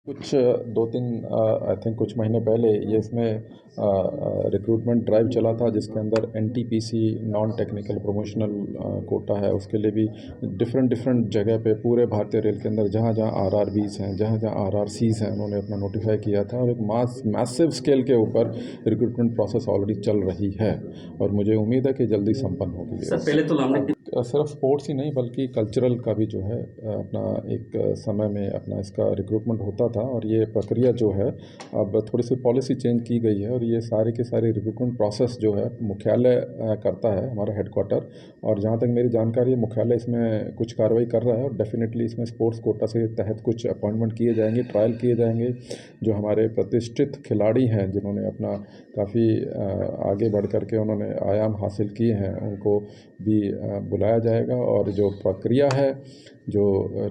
कुछ 2-3 I think कुछ महीने पहले ये इसमें रिक्रूटमेंट ड्राइव चला था, जिसके अंदर NTPC non technical promotional quota है, उसके लिए भी डिफरेंट जगह पे पूरे भारतीय रेल के अंदर जहाँ जहाँ आरआरबीज हैं, जहाँ जहाँ आरआरसीज हैं, उन्होंने अपना नोटिफाई किया था और एक मैसिव स्केल के ऊपर रिक्रूटमेंट प्रोसेस ऑलरेडी चल रही है और मुझे उम्मीद है कि जल्दी संपन्न होगी। सर पहले तो लॉन्ग सिर्फ स्पोर्ट्स ही नहीं बल्कि कल्चरल का भी जो है अपना एक समय में अपना इसका रिक्रूटमेंट होता था और ये प्रक्रिया जो है अब थोड़ी सी पॉलिसी चेंज की गई है और ये सारे के सारे रिक्रूटमेंट प्रोसेस जो है मुख्यालय करता है, हमारा हेडक्वार्टर। और जहाँ तक मेरी जानकारी है मुख्यालय इसमें कुछ कार्रवाई कर रहा है और डेफिनेटली इसमें स्पोर्ट्स कोटा से तहत कुछ अपॉइंटमेंट किए जाएंगे, ट्रायल किए जाएंगे। जो हमारे प्रतिष्ठित खिलाड़ी हैं जिन्होंने अपना काफ़ी आगे बढ़ कर के उन्होंने आयाम हासिल किए हैं, उनको भी बुलाया जाएगा और जो प्रक्रिया है जो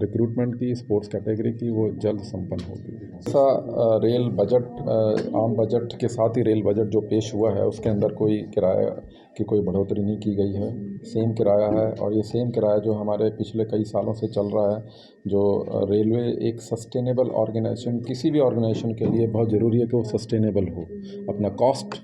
रिक्रूटमेंट की स्पोर्ट्स कैटेगरी की वो जल्द संपन्न होगी। ऐसा रेल बजट आम बजट के साथ ही रेल बजट जो पेश हुआ है उसके अंदर कोई किराया की कोई बढ़ोतरी नहीं की गई है, सेम किराया है। और ये सेम किराया जो हमारे पिछले कई सालों से चल रहा है, जो रेलवे एक सस्टेनेबल ऑर्गेनाइजेशन, किसी भी ऑर्गेनाइजेशन के लिए बहुत ज़रूरी है कि वो सस्टेनेबल हो, अपना कॉस्ट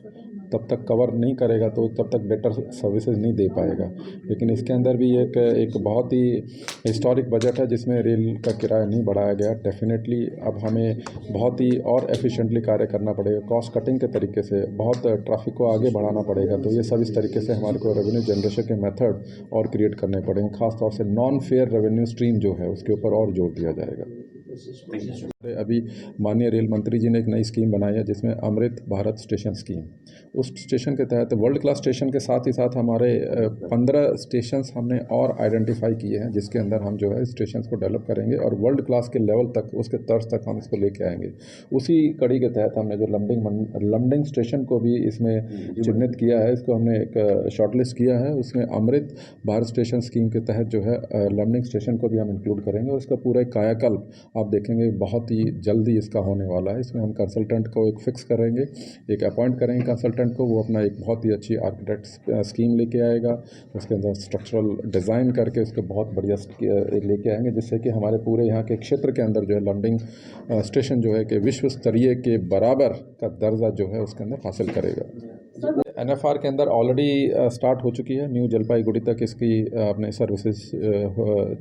तब तक कवर नहीं करेगा तो तब तक बेटर सर्विसेज नहीं दे पाएगा। लेकिन इसके अंदर भी एक बहुत ही हिस्टोरिक बजट है जिसमें रेल का किराया नहीं बढ़ाया गया। डेफिनेटली अब हमें बहुत ही और एफिशिएंटली कार्य करना पड़ेगा, कॉस्ट कटिंग के तरीके से बहुत ट्रैफिक को आगे बढ़ाना पड़ेगा। तो ये सब इस तरीके से हमारे को रेवेन्यू जनरेशन के मेथड और क्रिएट करने पड़ेंगे, खासतौर से नॉन फेयर रेवेन्यू स्ट्रीम जो है उसके ऊपर और जोर दिया जाएगा। अभी माननीय रेल मंत्री जी ने एक नई स्कीम बनाई है जिसमें अमृत भारत स्टेशन स्कीम, उस स्टेशन के तहत वर्ल्ड क्लास स्टेशन के साथ ही साथ हमारे 15 स्टेशंस हमने और आइडेंटिफाई किए हैं, जिसके अंदर हम जो है स्टेशंस को डेवलप करेंगे और वर्ल्ड क्लास के लेवल तक, उसके तर्ज तक हम इसको लेके आएंगे। उसी कड़ी के तहत हमने जो लमडिंग स्टेशन को भी इसमें चिन्हित किया है, इसको हमने एक शॉर्टलिस्ट किया है। उसमें अमृत भारत स्टेशन स्कीम के तहत जो है लमडिंग स्टेशन को भी हम इंक्लूड करेंगे और इसका पूरा एक कायाकल्प आप देखेंगे बहुत ही जल्दी इसका होने वाला है। इसमें हम कंसल्टेंट को एक फिक्स करेंगे, एक अपॉइंट करेंगे कंसल्टेंट को, वो अपना एक बहुत ही अच्छी आर्किटेक्ट स्कीम लेके आएगा, उसके अंदर स्ट्रक्चरल डिज़ाइन करके उसको बहुत बढ़िया लेके आएंगे, जिससे कि हमारे पूरे यहाँ के क्षेत्र के अंदर जो है लमडिंग स्टेशन जो है कि विश्व स्तरीय के बराबर का दर्जा जो है उसके अंदर हासिल करेगा। एनएफआर के अंदर ऑलरेडी स्टार्ट हो चुकी है, न्यू जलपाईगुड़ी तक इसकी अपने सर्विसेज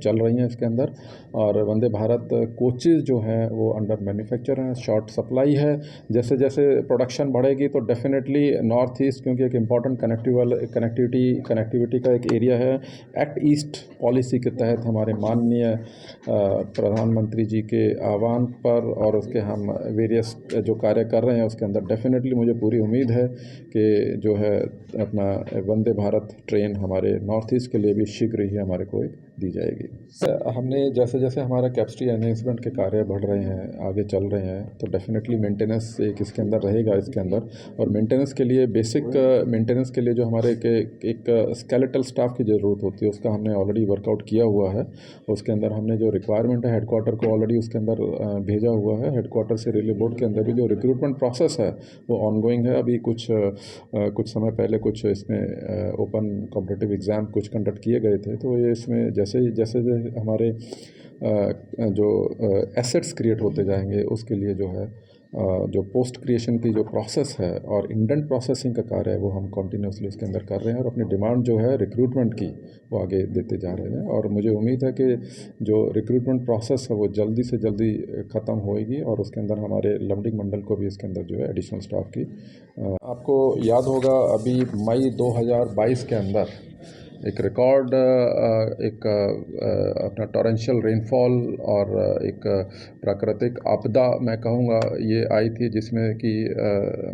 चल रही हैं इसके अंदर। और वंदे भारत कोचेज़ जो हैं वो अंडर मैन्युफैक्चर हैं, शॉर्ट सप्लाई है। जैसे जैसे प्रोडक्शन बढ़ेगी तो डेफिनेटली नॉर्थ ईस्ट, क्योंकि एक इम्पॉर्टेंट कनेक्टिविटी का एक एरिया है, एक्ट ईस्ट पॉलिसी के तहत हमारे माननीय प्रधानमंत्री जी के आह्वान पर और उसके हम वेरियस जो कार्य कर रहे हैं उसके अंदर डेफिनेटली मुझे पूरी उम्मीद है कि जो है अपना वंदे भारत ट्रेन हमारे नॉर्थ ईस्ट के लिए भी शीघ्र ही हमारे को एक दी जाएगी। हमने जैसे जैसे हमारा कैपेसिटी एनहेंसमेंट के कार्य बढ़ रहे हैं, आगे चल रहे हैं, तो डेफिनेटली मेंटेनेंस एक इसके अंदर रहेगा इसके अंदर। और मेंटेनेंस के लिए बेसिक मेंटेनेंस के लिए जो हमारे एक स्केलेटल स्टाफ की ज़रूरत होती है उसका हमने ऑलरेडी वर्कआउट किया हुआ है। उसके अंदर हमने जो रिक्वायरमेंट है हेडक्वार्टर को ऑलरेडी उसके अंदर भेजा हुआ है। हेडक्वार्टर से रेलवे बोर्ड के अंदर भी जो रिक्रूटमेंट प्रोसेस है वो ऑनगोइंग है। अभी कुछ समय पहले कुछ इसमें ओपन कॉम्पिटिटिव एग्ज़ाम कुछ कंडक्ट किए गए थे, तो ये इसमें जैसे हमारे जो एसेट्स क्रिएट होते जाएंगे उसके लिए जो है जो पोस्ट क्रिएशन की जो प्रोसेस है और इंडेंट प्रोसेसिंग का कार्य है वो हम कॉन्टीन्यूसली उसके अंदर कर रहे हैं और अपनी डिमांड जो है रिक्रूटमेंट की वो आगे देते जा रहे हैं। और मुझे उम्मीद है कि जो रिक्रूटमेंट प्रोसेस है वो जल्दी से जल्दी ख़त्म होएगी और उसके अंदर हमारे लमडिंग मंडल को भी इसके अंदर जो है एडिशनल स्टाफ की आपको याद होगा अभी मई 2022 के अंदर एक रिकॉर्ड अपना टॉरेंशियल रेनफॉल और एक प्राकृतिक आपदा मैं कहूँगा ये आई थी, जिसमें कि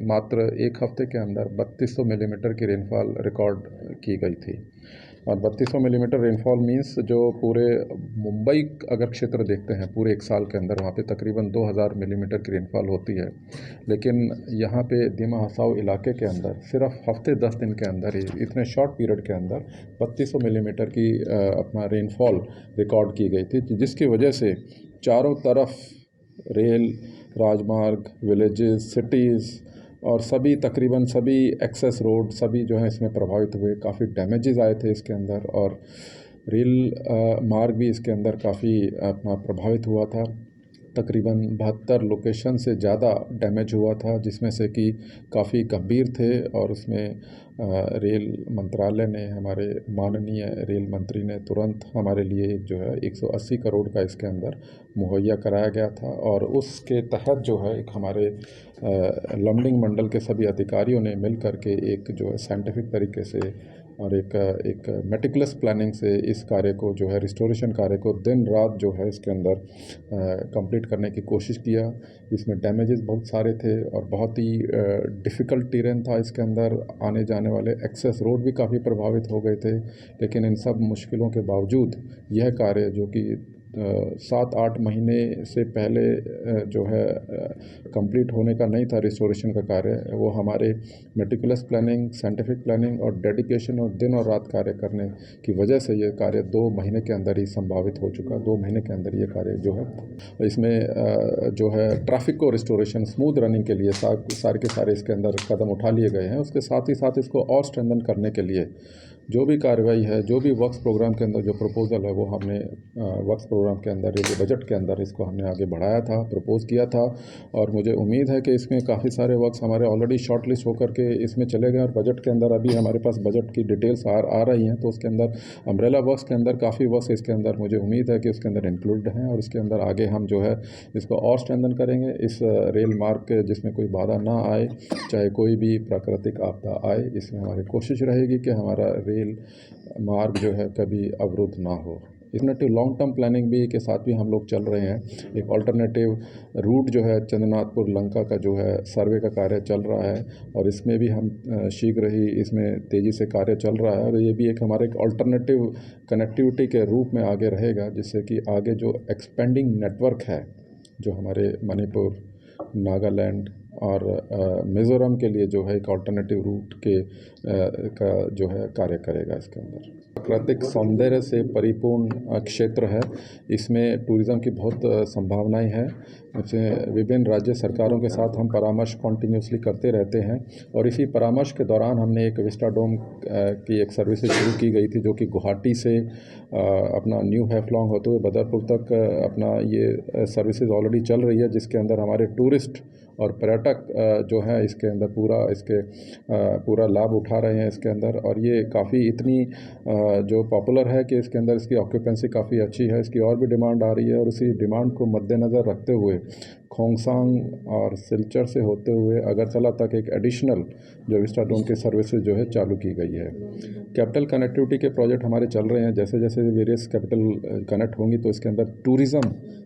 मात्र एक हफ्ते के अंदर 3200 मिलीमीटर की रेनफॉल रिकॉर्ड की गई थी। और 3200 मिलीमीटर रेनफॉल मींस जो पूरे मुंबई अगर क्षेत्र देखते हैं पूरे एक साल के अंदर वहाँ पे तकरीबन 2000 मिलीमीटर की रेनफॉल होती है। लेकिन यहाँ पे दिमा हसाओ इलाके के अंदर सिर्फ हफ्ते 10 दिन के अंदर ही इतने शॉर्ट पीरियड के अंदर 3200 मिलीमीटर की अपना रेनफॉल रिकॉर्ड की गई थी, जिसकी वजह से चारों तरफ रेल, राजमार्ग, विलेजेस, सिटीज़ और सभी तकरीबन सभी एक्सेस रोड सभी जो हैं इसमें प्रभावित हुए। काफ़ी डैमेजेस आए थे इसके अंदर और रेल मार्ग भी इसके अंदर काफ़ी अपना प्रभावित हुआ था। तकरीबन 72 लोकेशन से ज़्यादा डैमेज हुआ था, जिसमें से कि काफ़ी गंभीर थे। और उसमें रेल मंत्रालय ने, हमारे माननीय रेल मंत्री ने तुरंत हमारे लिए जो है 180 करोड़ का इसके अंदर मुहैया कराया गया था। और उसके तहत जो है एक हमारे लमडिंग मंडल के सभी अधिकारियों ने मिल करके एक जो है साइंटिफिक तरीके से और एक मेटिकुलस प्लानिंग से इस कार्य को जो है रिस्टोरेशन कार्य को दिन रात जो है इसके अंदर कंप्लीट करने की कोशिश किया। इसमें डैमेजेस बहुत सारे थे और बहुत ही डिफ़िकल्ट टेरेन था इसके अंदर। आने जाने वाले एक्सेस रोड भी काफ़ी प्रभावित हो गए थे। लेकिन इन सब मुश्किलों के बावजूद यह कार्य जो कि 7-8 महीने से पहले जो है कंप्लीट होने का नहीं था रिस्टोरेशन का कार्य, वो हमारे मेटिकुलस प्लानिंग, साइंटिफिक प्लानिंग और डेडिकेशन और दिन और रात कार्य करने की वजह से ये कार्य 2 महीने के अंदर ही संभावित हो चुका। 2 महीने के अंदर ये कार्य जो है इसमें जो है ट्रैफिक को रिस्टोरेशन स्मूथ रनिंग के लिए सारे के सारे इसके अंदर कदम उठा लिए गए हैं। उसके साथ ही साथ इसको और स्ट्रेंथन करने के लिए जो भी कार्रवाई है, जो भी वर्क्स प्रोग्राम के अंदर जो प्रपोज़ल है, वो हमने वर्क्स प्रोग्राम के अंदर, रेलवे बजट के अंदर इसको हमने आगे बढ़ाया था, प्रपोज़ किया था। और मुझे उम्मीद है कि इसमें काफ़ी सारे वर्क्स हमारे ऑलरेडी शॉर्ट लिस्ट होकर के इसमें चले गए और बजट के अंदर अभी हमारे पास बजट की डिटेल्स आ रही हैं। तो उसके अंदर अम्ब्रेला वर्क्स के अंदर काफ़ी वर्क्स इसके अंदर मुझे उम्मीद है कि उसके अंदर इंक्लूड हैं। और इसके अंदर आगे हम जो है इसको और स्ट्रेंथन करेंगे। इस रेल मार्ग के जिसमें कोई बाधा ना आए, चाहे कोई भी प्राकृतिक आपदा आए, इसमें हमारी कोशिश रहेगी कि हमारा रेल मार्ग जो है कभी अवरुद्ध ना हो। अल्टरनेटिव लॉन्ग टर्म प्लानिंग भी के साथ भी हम लोग चल रहे हैं। एक अल्टरनेटिव रूट जो है चंद्रनाथपुर लंका का जो है सर्वे का कार्य चल रहा है और इसमें भी हम शीघ्र ही इसमें तेज़ी से कार्य चल रहा है। और ये भी एक हमारे एक अल्टरनेटिव कनेक्टिविटी के रूप में आगे रहेगा, जिससे कि आगे जो एक्सपेंडिंग नेटवर्क है जो हमारे मणिपुर, नागालैंड और मिज़ोरम के लिए जो है एक अल्टरनेटिव रूट का जो है कार्य करेगा। इसके अंदर प्राकृतिक सौंदर्य से परिपूर्ण क्षेत्र है। इसमें टूरिज़्म की बहुत संभावनाएं हैं। विभिन्न राज्य सरकारों के साथ हम परामर्श कॉन्टीन्यूसली करते रहते हैं और इसी परामर्श के दौरान हमने एक विस्टाडोम की एक सर्विसेज शुरू की गई थी, जो कि गुवाहाटी से अपना न्यू हैफलॉन्ग होते हुए बदरपुर तक अपना ये सर्विसेज ऑलरेडी चल रही है, जिसके अंदर हमारे टूरिस्ट और पर्यटक जो है इसके अंदर पूरा लाभ उठा रहे हैं इसके अंदर। और ये काफ़ी इतनी जो पॉपुलर है कि इसके अंदर इसकी ऑक्यूपेंसी काफ़ी अच्छी है। इसकी और भी डिमांड आ रही है और उसी डिमांड को मद्देनज़र रखते हुए खोंगसांग और सिलचर से होते हुए अगरतला तक एक एडिशनल जो विस्टाडोम की सर्विसेज जो है चालू की गई है। कैपिटल कनेक्टिविटी के प्रोजेक्ट हमारे चल रहे हैं। जैसे जैसे वेरियस कैपिटल कनेक्ट होंगी तो इसके अंदर टूरिज़्म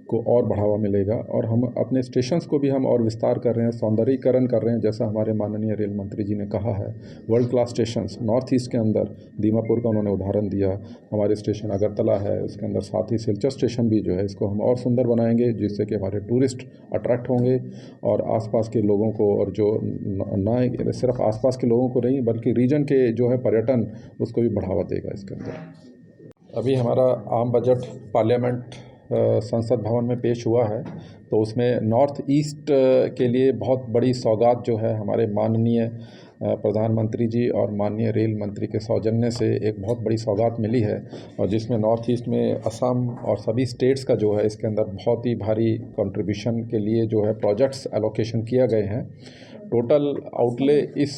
को और बढ़ावा मिलेगा और हम अपने स्टेशंस को भी हम और विस्तार कर रहे हैं, सौंदर्यीकरण कर रहे हैं। जैसा हमारे माननीय रेल मंत्री जी ने कहा है, world class stations north east के अंदर दीमापुर का उन्होंने उदाहरण दिया, हमारे स्टेशन अगरतला है, उसके अंदर साथ ही सिलचर स्टेशन भी जो है इसको हम और सुंदर बनाएंगे, जिससे कि हमारे टूरिस्ट अट्रैक्ट होंगे और आसपास के लोगों को, और जो ना सिर्फ आसपास के लोगों को नहीं बल्कि रीजन के जो है पर्यटन, उसको भी बढ़ावा देगा इसके अंदर। अभी हमारा आम बजट पार्लियामेंट संसद भवन में पेश हुआ है, तो उसमें नॉर्थ ईस्ट के लिए बहुत बड़ी सौगात जो है हमारे माननीय प्रधानमंत्री जी और माननीय रेल मंत्री के सौजन्य से एक बहुत बड़ी सौगात मिली है। और जिसमें नॉर्थ ईस्ट में असम और सभी स्टेट्स का जो है इसके अंदर बहुत ही भारी कंट्रीब्यूशन के लिए जो है प्रोजेक्ट्स एलोकेशन किए गए हैं। टोटल आउटले इस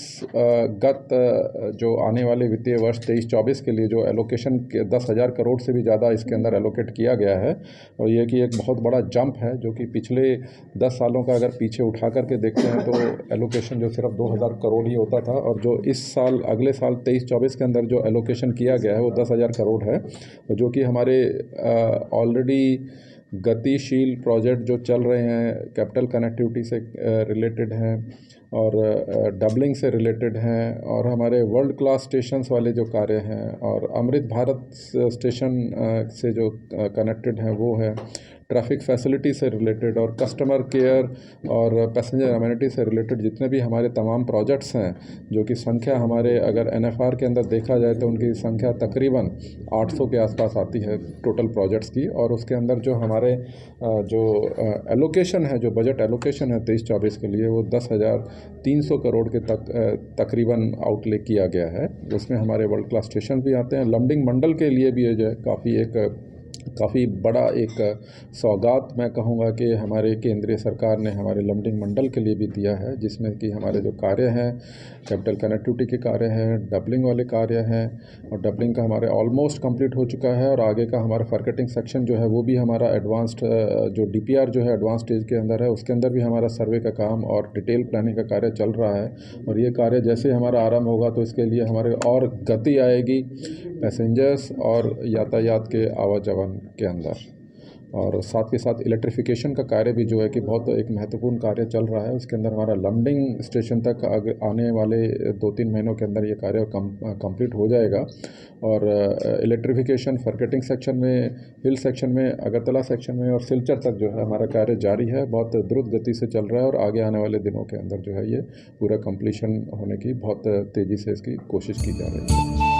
जो आने वाले वित्तीय वर्ष 23-24 के लिए जो एलोकेशन 10,000 करोड़ से भी ज़्यादा इसके अंदर एलोकेट किया गया है। और ये कि एक बहुत बड़ा जंप है, जो कि पिछले 10 सालों का अगर पीछे उठा करके देखते हैं तो एलोकेशन जो सिर्फ 2,000 करोड़ ही होता था, और जो इस साल अगले साल 23-24 के अंदर जो एलोकेशन किया गया है वो 10,000 करोड़ है, जो कि हमारे ऑलरेडी गतिशील प्रोजेक्ट जो चल रहे हैं, कैपिटल कनेक्टिविटी से रिलेटेड हैं और डबलिंग से रिलेटेड हैं, और हमारे वर्ल्ड क्लास स्टेशंस वाले जो कार्य हैं, और अमृत भारत स्टेशन से जो कनेक्टेड हैं वो है, ट्रैफिक फैसिलिटी से रिलेटेड और कस्टमर केयर और पैसेंजर अमेनिटी से रिलेटेड जितने भी हमारे तमाम प्रोजेक्ट्स हैं, जो कि संख्या हमारे अगर NFR के अंदर देखा जाए तो उनकी संख्या तकरीबन 800 के आसपास आती है टोटल प्रोजेक्ट्स की। और उसके अंदर जो हमारे जो एलोकेशन है, जो बजट एलोकेशन है 23-24 के लिए, वो 10,300 करोड़ के तकरीबन आउटले किया गया है। उसमें हमारे वर्ल्ड क्लास स्टेशन भी आते हैं। लमडिंग मंडल के लिए भी जो है काफ़ी एक काफ़ी बड़ा एक सौगात मैं कहूँगा कि हमारे केंद्रीय सरकार ने हमारे लमडिंग मंडल के लिए भी दिया है, जिसमें कि हमारे जो कार्य हैं, कैपिटल कनेक्टिविटी के कार्य हैं, डबलिंग वाले कार्य हैं, और डबलिंग का हमारे ऑलमोस्ट कंप्लीट हो चुका है, और आगे का हमारा फॉरकटिंग सेक्शन जो है वो भी हमारा एडवांस्ड जो डीपीआर जो है एडवांस स्टेज के अंदर है, उसके अंदर भी हमारा सर्वे का काम और डिटेल प्लानिंग का कार्य चल रहा है। और ये कार्य जैसे हमारा आरंभ होगा तो इसके लिए हमारे और गति आएगी पैसेंजर्स और यातायात के आवाजावन के अंदर। और साथ के साथ इलेक्ट्रिफिकेशन का कार्य भी जो है कि बहुत एक महत्वपूर्ण कार्य चल रहा है। उसके अंदर हमारा लमडिंग स्टेशन तक आने वाले 2-3 महीनों के अंदर ये कार्य कंप्लीट हो जाएगा। और इलेक्ट्रिफिकेशन फॉरकटिंग सेक्शन में, हिल सेक्शन में, अगरतला सेक्शन में और सिलचर तक जो है हमारा कार्य जारी है, बहुत द्रुत गति से चल रहा है। और आगे आने वाले दिनों के अंदर जो है ये पूरा कंप्लीशन होने की बहुत तेज़ी से इसकी कोशिश की जा रही है।